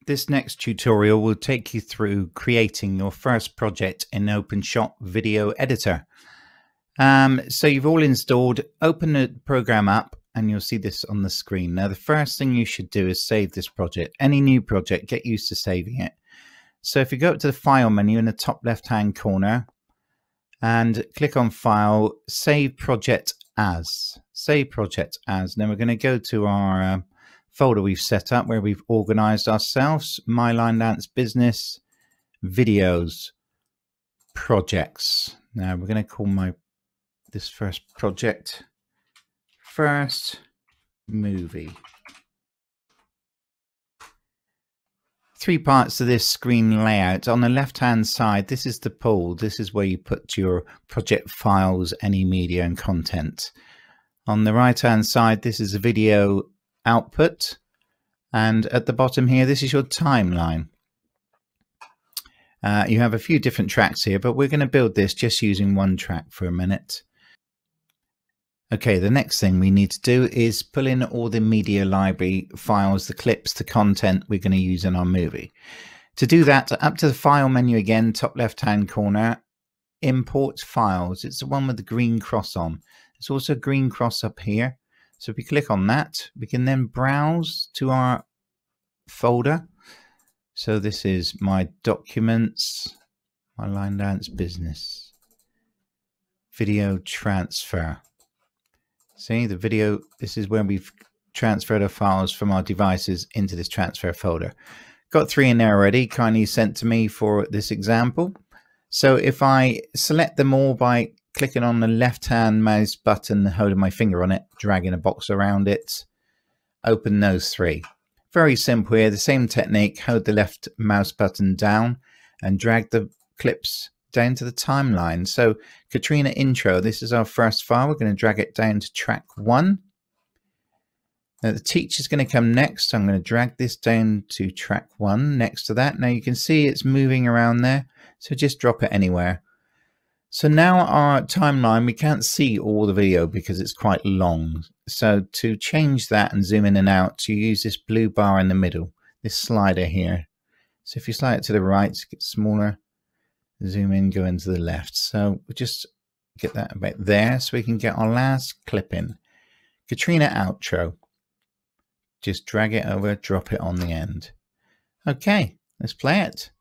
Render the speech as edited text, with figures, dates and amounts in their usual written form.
This next tutorial will take you through creating your first project in Openshot Video Editor. So you've all installed, open the program up and you'll see this on the screen. Now the first thing you should do is save this project. Any new project, get used to saving it. So if you go up to the File menu in the top left hand corner and click on File, Save Project As. Save Project As. Now we're going to go to our folder we've set up where we've organized ourselves. My Line Dance Business, Videos, Projects. Now we're going to call this first project First Movie. 3 parts to this screen layout. On the left hand side, this is the pool. This is where you put your project files, any media and content. On the right hand side, this is a video output, and at the bottom here, this is your timeline. You have a few different tracks here, but we're going to build this just using one track for a minute. Okay, the next thing we need to do is pull in all the media library files, the clips, the content we're going to use in our movie. To do that, up to the File menu again, top left hand corner, Import Files. It's the one with the green cross on. There's also a green cross up here. So if we click on that, we can then browse to our folder. So this is my documents, My Line Dance Business, video transfer. See the video, this is where we've transferred our files from our devices into this transfer folder. Got 3 in there already, kindly sent to me for this example. So if I select them all by clicking on the left hand mouse button, holding my finger on it, dragging a box around it, open those 3. Very simple here, the same technique, hold the left mouse button down and drag the clips down to the timeline. So Katrina intro, this is our first file. We're going to drag it down to track 1. Now the teacher's going to come next. I'm going to drag this down to track 1 next to that. Now you can see it's moving around there, so just drop it anywhere. So now our timeline, we can't see all the video because it's quite long. So to change that and zoom in and out, you use this blue bar in the middle, this slider here. So if you slide it to the right, it gets smaller. Zoom in, go into the left. So we'll just get that about there so we can get our last clip in. Katrina outro. Just drag it over, drop it on the end. Okay, let's play it.